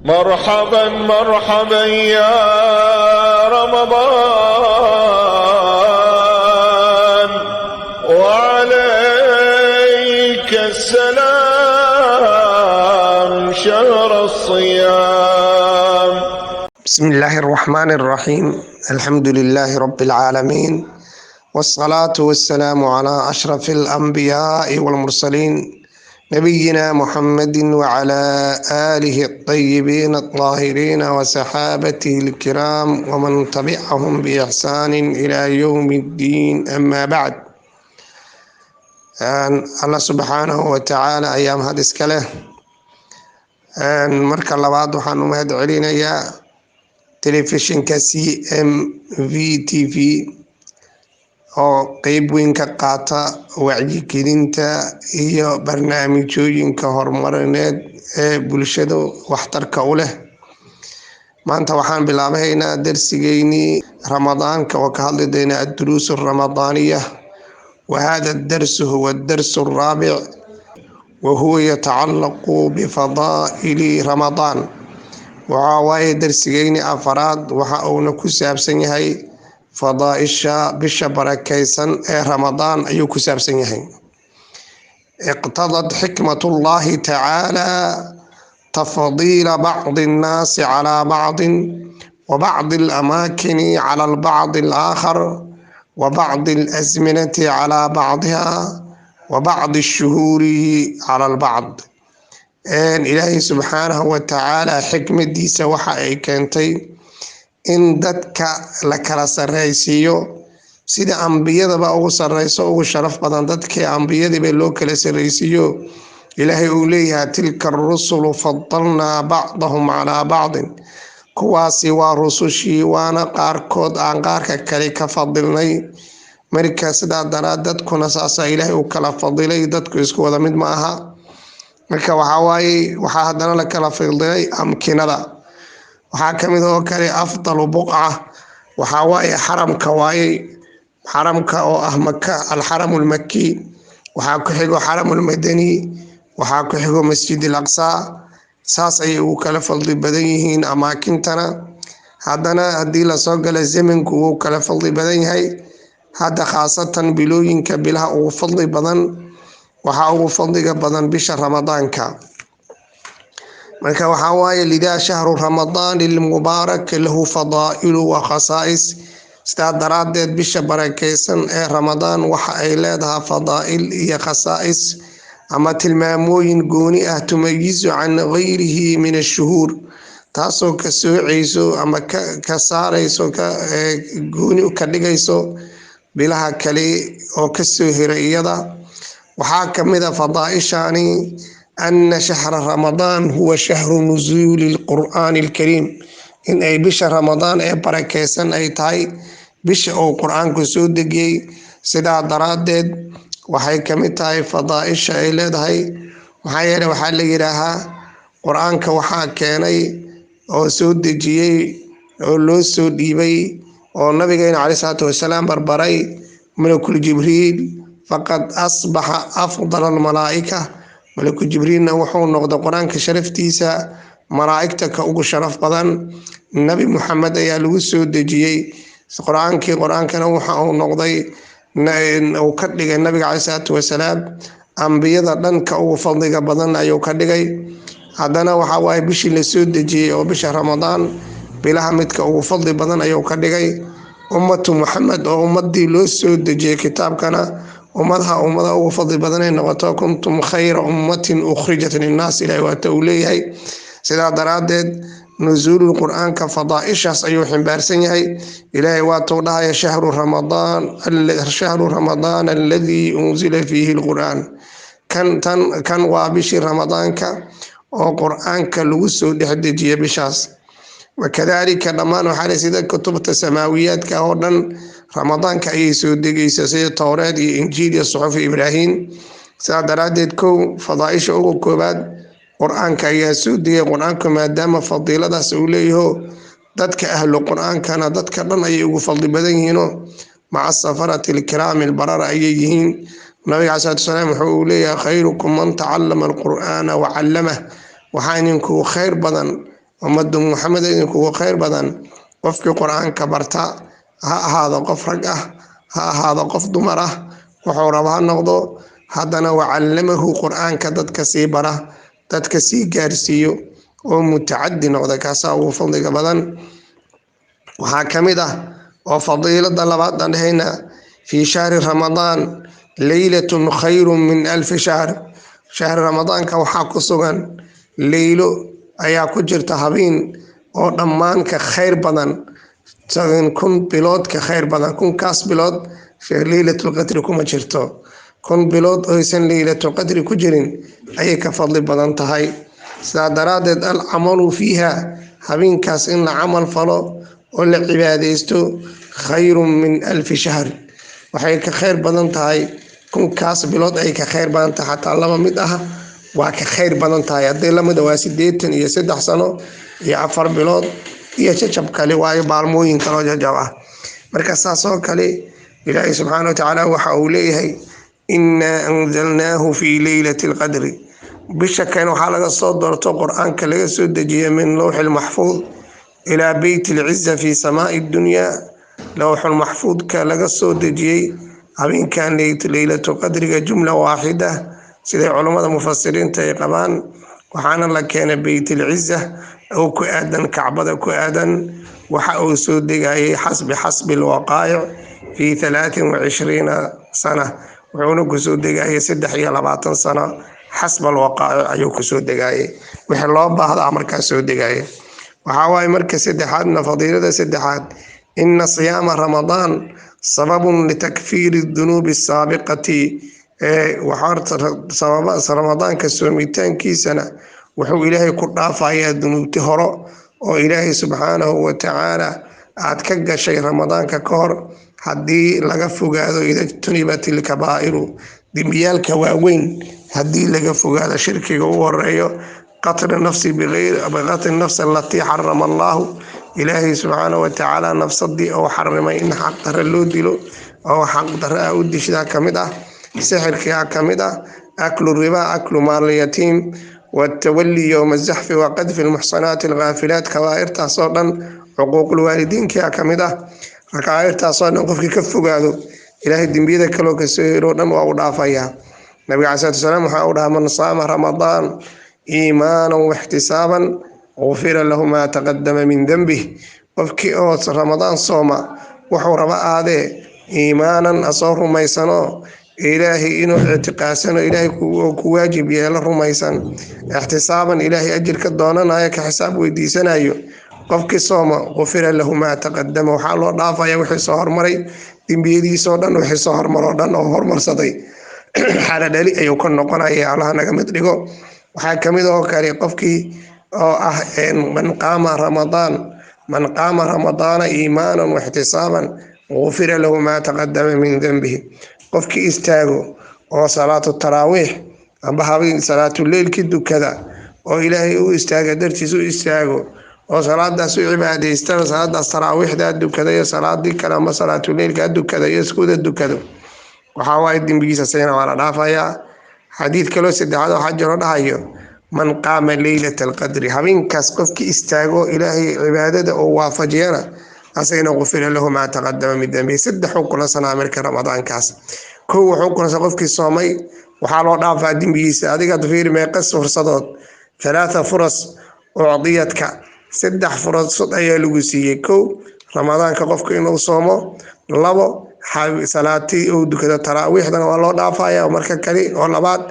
مرحبا مرحبا يا رمضان وعليك السلام شهر الصيام. بسم الله الرحمن الرحيم. الحمد لله رب العالمين، والصلاة والسلام على أشرف الأنبياء والمرسلين نبينا محمد وعلى آله الطيبين الطاهرين وصحابته الكرام ومن تبعهم بإحسان إلى يوم الدين. أما بعد، الله سبحانه وتعالى أيام هذا إسكاله marka labaad waxaan u mahad celinayaa telefishinka CMV TV oo qeyb weyn ka qaata wacyigelinta iyo barnaamijyooyinka horumarineed ee bulshada waxtarka u leh. maanta waxaan bilaabaynaa darsigeynii ramadaanka oo ka hadli doona ad-duruus ar-ramadaaniya, وهذا الدرس هو الدرس الرابع وهو يتعلق بفضائل رمضان. وعواي درسيين أفراد وحاونا كسابسن يهي فضائل بش بركيسن رمضان أيو كسابسن يهي. اقتضت حكمة الله تعالى تفضيل بعض الناس على بعض، وبعض الأماكن على البعض الآخر، وبعض الأزمنة على بعضها، وبعض الشهور على البعض. إلهي سبحانه وتعالى حكمة ديسة وحا كانتي إن دادك لكلا سريسيو سيدا أنبياء با أغو سريسو أغو شرف بدن دادك أنبياء با لوكلا سريسيو. إلهي أوليها تلك الرسل فضلنا بعضهم على بعض، كواسي ورسوشي وانا قاركود عن قارك كالي كفضلني. marka sidaa daraad dadkuna saasa ilaahay u kala fadilay, dadku isku wada mid ma aha. marka waxaa haddana la kala fadilay amkinada. waxaa kamid oo kale afdalu buqca waxaa waaye xaramka oo ah maka, alxaramu lmaki. waxaa ku xigo xaramu lmadani, waxaa ku xigo masjid al-aqsa. saas ayay ugu kala fadli badan yihiin amaakintana. haddana haddii lasoo gala zamanku wuu kala fadli badan yahay. hadda khaasatan bilooyinka bilaha ugu fadli badan waxaa ugu fadliga badan bisha ramadaanka. marka waxaa waaye lidaa shahru ramadaan lilmubaarak lahu fadaa'ilu wa khasaa'is. sidaa daraadeed bisha barakeysan ee ramadaan waxa ay leedahay fadaa'il iyo khasaa'is ama tilmaamooyin gooni ah, tumayizu can gayrihi min ashuhuur, taasoo ka sooceyso ama ka saareyso gooni ka dhigayso bilaha kale oo ka soo hiray iyada. waxaa kamid ah fadaa'ishani ana shahra ramadaan huwa shahru nuzuuli lqur'aani alkariim, in ay bisha ramadaan ee barakeysan ay tahay bisha uu qur-aanku soo degiyey. sidaa daraadeed waxay kamid tahay fadaa'isha ay leedahay. maxaa yeelay waxaa la yidhaahaa qur-aanka waxaa keenay oo soo dejiyey oo loo soo dhiibay oo nabigeena calayhi salaatu wasalaam barbaray malakul jibriil, faqad asbaxa afdal almalaa'ika. malakul jibriilna wuxuu noqday qur-aanka sharaftiisa malaa'igta ka ugu sharaf badan. nabi muxamed ayaa lagu soo dejiyey qur-aankana waxa uu noqday uu ka dhigay nabiga calayhi salaatu wasalaam ambiyada dhanka ugu fadliga badan ayuu ka dhigay. haddana waxaa waaye bishii lasoo dejiyey oo bisha ramadaan bilaha midka ugu fadli badan ayuu ka dhigay. ummatu muxamed oo ummadii loo soo dejiyey kitaabkana ummada ugu fadli badan ay noqoto. kuntum khayra ummatin ukhrijat linnaas, ilaahay waata uu leeyahay. sidaa daraadeed nuzuulul qur'aanka fadaa'ishaas ayuu ximbaarsan yahay. ilaahay waatuu dhahaya shahru ramadaan alladii unzila fiihi lqur'aan. kan waa bishii ramadaanka oo qur'aanka lagu soo dhex dejiya bishaas. wakadalika dhammaan waxaa sida kutubta samaawiyaadka oo dhan ramadaanka ayay soo degaysa, sida towreed iyo injiil iyo suxufi ibraahim. sidaa daraadeed kow fadaa'isha ugu koobaad qur-aanka ayaa soo degay. qur-aanku maadaama fadiiladaas uu leeyaho dadka ahlu qur-aankana dadka dhan ayay ugu fadli badan yihiino maca safarati alkiraami albarara ayay yihiin. nabiga calayhi salaatu wasalaam wuxuu leeyahay khayrukum man tacallama alqur'aana wa callamah. waxaa idinku khayr badan ummadu Muhammad idinku khayr badan qofkii quraanka barta ha ahaado qof rag ah ha ahaado qof dumar ah wuxuu rabaa noqdo haddana wacallamahu quraanka dadka sii bara dadka sii gaarsiiyo oo mutacaddi noqda kaasa ugu fadliga badan waxaa kamid ah oo fadiilada labaad aan dhahayna fi shahri ramadaan laylatun khayrun min alf shahr shahri ramadaanka waxaa ku sugan leylo ayaa ku jirta habeen oo dhammaan ka khayr badan kun bilood ka khayr badan kun kaas bilood laylatul qadri kuma jirto kun bilood oo aysan laylatul qadri ku jirin ayay ka fadli badan tahay sidaa daraadeed al amalu fiiha habeenkaas in la camal falo oo la cibaadeysto khayrun min alf shahr waxay ka khayr badan tahay kun kaas bilood ay ka khayr badan tahay xataa laba mid ah waa ka khayr badan tahay haddii la mid waa 83 sano iyo 4 bilood iyo jajab kale waayo baalmooyin kale oo jajab ah marka saas oo kale ilaahay subxaanahu wa tacaala waxa uu leeyahay inna anzalnaahu fi laylatil qadri bisha kan waxaa laga soo doorto quraanka laga soo dejiyay min lawhil mahfuuz ilaa baytil izza fi samaa'i dunya lawhul mahfuuzka laga soo dejiyay habeenkan laylatul qadriga jumla waahida sida culimada mufassiriinta ay qabaan waxaana la keenay baytil izza oo ku aadan kacbada ku aadan waxa uu soo degayay xasbi alwaqaa'ic fi 23 sana wuxuuna ku soo degayay 23 sano xasb alwaqaa'ic ayuu ku soo degayay wixii loo baahdo markaa soo degayay waxa waay marka saddexaadna fadiilada saddexaad inna siyaama ramadaan sababun litakfiiri dhunubi saabiqati waxaarta sababa ramadaanka soomitaankiisana wuxuu ilaahay ku dhaafayaa dunuubti horo oo ilaahay subxaanahu wa tacaala aad ka gashay ramadaanka ka hor haddii laga fogaado ida tunibatil kabaa'iru dembiyaalka waaweyn haddii laga fogaado shirkiga u horeeyo qatl nafsi biqatl nafs allatii xarama allahu ilaahay subxaanahu wa tacaala nafsadii oo xarimay in xaq darre loo dilo oo xaq darre ah u dishdaa ka mid ah sixirka ka mid ah aklu riba aklu maal yatiim والتولي يوم الزحف وقذف المحصنات الغافلات كبائر تصدن حقوق الوالدين كمده ركائر تصدن قفك كفغادو إلهي دنبيده كلو كسيرو دم او دافيا النبي عليه الصلاه والسلام وحاوده من صام رمضان ايمانا واحتسابا غفر له ما تقدم من ذنبه قفك او رمضان صوم وحو ربا اده ايمانا اصور ميسنو إلهي إنه اعتقاسنا إلهي كواجب يلا رميسان احتسابا إلهي أجر كدونا نايك حساب ويديسنا أيو قفك صوم غفر له ما تقدم وحاله ضافا يوحي صهر مري دين بيدي صودان وحي صهر مرودان أو هر مرصدي حالا دالي أيو كن نقنا إيه الله نقمت لغو وحاكمده كاري قفك من قام رمضان إيمانا واحتسابا غفر له ما تقدم من ذنبه qofkii istaago oo salaatu taraawiix amba habeen salaatu leelkii dukada oo ilaahay uu istaaga dartiis uu istaago oo salaadaas uu cibaadeysto salaadaas taraawiixda dukada iyo salaadii kale ama salaatu leelka dukada iyo iskuuda dukado waxa waay dambigiisa sayna wala dhaafaya xadiid kale saddexaad waxa jiro dhahayo man qaama laylatal qadri habeenkaas qofkii istaago ilaahay cibaadada oo waafajiyana asayna غفر له ما تقدم من ذنبه saddex kula sana marka ramadaankaas koo wuxuu kuna qofkii soomay waxa loo dhaafaa dambigiisa adiga fiir meeqa fursadood 3 furas uudiyadka saddex fursad ayaa lagu siiyay koo ramadaanka qofka inuu soomo labo salaati oo dukada taraawiixdana waa loo dhaafayaa marka kale oo labaad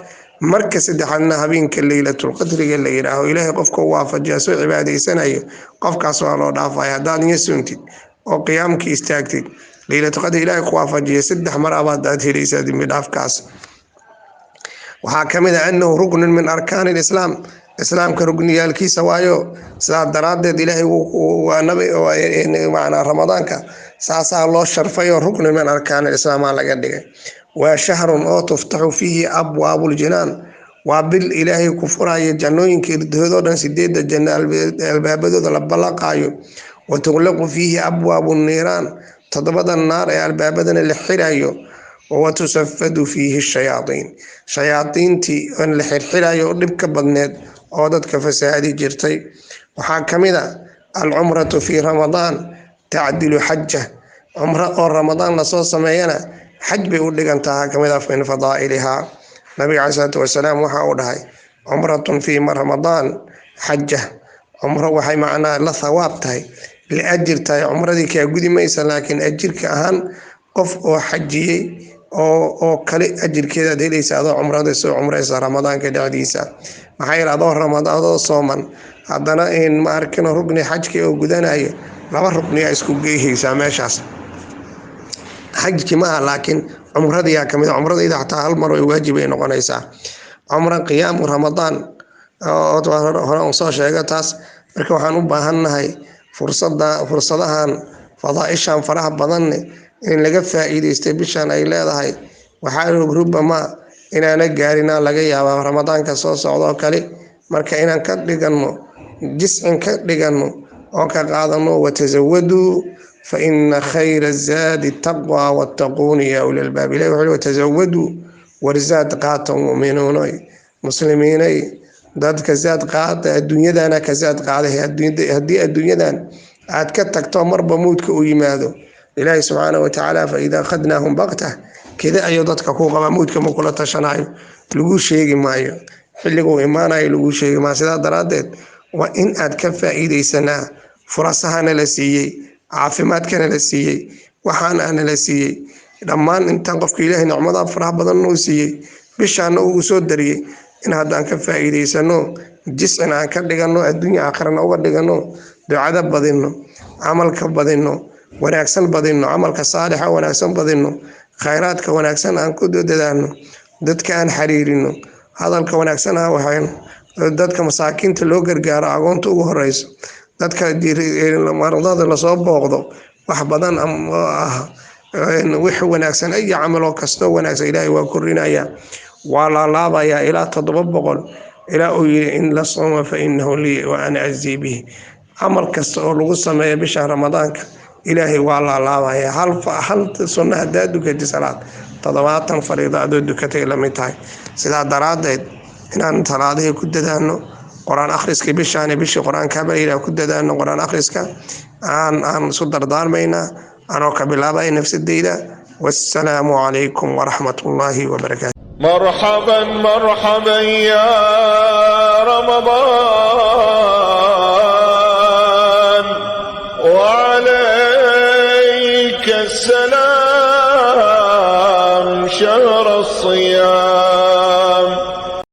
marka saddexaadna habeenka laylatul qadriga la yiraahdo ilaahay qofka waafajiyo soo cibaadaysanayo qofkaas waa loo dhaafayaa haddaad niyasuntid oo qiyaamkii istaagtid laylatul qadri ilaahay ku waafajiyo saddex mar abaad helaysaa dambi dhaafkaas waxaa kamid ah annahu ruknun min arkaanil islaam islaamka rugniyaalkiisa waayo sidaa daraadeed ilaahay waa nabi macnaa ramadaanka saasaa loo sharfay oo ruknun min arkaanil islaam laga dhigay وشهر أو تفتح فيه أبواب الجنان وبال إلهي كفراي جنوين كردهدو سديد الجنة البابدو لبلقايو وتغلق فيه أبواب النيران تضبط النار البابدن الحرايو وتسفد فيه الشياطين شياطين تي الحرايو ربك بدنات oo dadka fasaadi jirtay. waxaa kamid ah alcumratu fi ramadaan tacdilu xaja, cumro oo ramadaan lasoo sameeyana xaj bay u dhigantaha. kamid ah min fadaa'ilihaa, nabiga caleyhi salaatu wasalaam waxa uu dhahay cumratun fi ramadaan xaja, cumro waxay macnaa la thawaab tahay, la ajir tahay. cumradii kaa gudi maysa, laakiin ajirka ahaan qof oo xajiyey oo kale ajirkeeda aad helaysa adoo cumrada soo cumraysa ramadaanka dhexdiisa. maxaa yeele adoo ramadaan adoo sooman haddana in ma arkino rugni xajka oo gudanayo, laba rugni aa isku geeyhaysaa meeshaas. xajki maaha, laakiin cumradiyaa kamid a. cumradayda xataa hal mar way waajib ay noqonaysaa. cumra qiyaamu ramadaan hore un soo sheega taas. marka waxaan u baahannahay fursadahan fadaaishan faraha badanne in laga faa'iidaystay bishan ay leedahay. waxaa rubama inaana gaarina laga yaabaa ramadaanka soo socdo kale. marka inaan ka dhigano jiscin ka dhigano oo ka qaadano watazawaduu fa ina khayra zaadi taqwa wattaquuni ya uli albaab. ilahi wuxuu watazawaduu warzaad qaata mu'minuunay muslimiinay, dadka zaad qaada, adduunyadana ka zaad qaaday. haddii adduunyadan aad ka tagto marba muudka u yimaado, ilaahi subxaanahu watacaala fa idaa akhadnaahum baktah, keda ayuu dadka ku qabaa. muudka ma kula tashanayo, lagu sheegi maayo xilliguu imaanayo, lagu sheegi maayo. sidaa daraaddeed waa in aad ka faa'iidaysanaa furasahana la siiyey, caafimaadkana la siiyey, waxaana la siiyey dhammaan. intaan qofka ilaahay nicmada faraha badan uu siiyey, bishaana uu soo dariyey, in haddaan ka faa'iidaysano, jiscin aan ka dhigano, adduunya aakhirana uga dhigano, ducada badino, camalka badino, wanaagsan badino, camalka saalixa wanaagsan badino, khayraadka wanaagsan aan ku dadaano, dadka aan xiriirino, hadalka wanaagsan aan waxayno, dadka masaakiinta loo gargaaro, agoonta ugu horeyso, dadka maradada lasoo booqdo, wax badan wix wanaagsan. ay camalo kasto wanaagsan ilaahay waa korinaya, waa laalaabaya ilaa 700 ilaa uu yiri in la soomo fa innahu li wa ana azzi bihi. camal kasta oo lagu sameeyo bisha ramadaanka ilaahay waa laalaabaya. hal sunna hadaa dukatay salaad 70 fariida adoo dukatay la mid tahay. sidaa daraadeed inaan salaadaha ku dadaano, quraan akhriska bishaan bishii quraanka baa ku dadaano, quraan akhriska aan isu dardaarmayna anoo ka bilaabay nafsadeyda. wassalaamu calaykum waraxmatullaahi wabarakaatu. مرحبا مرحبا يا رمضان.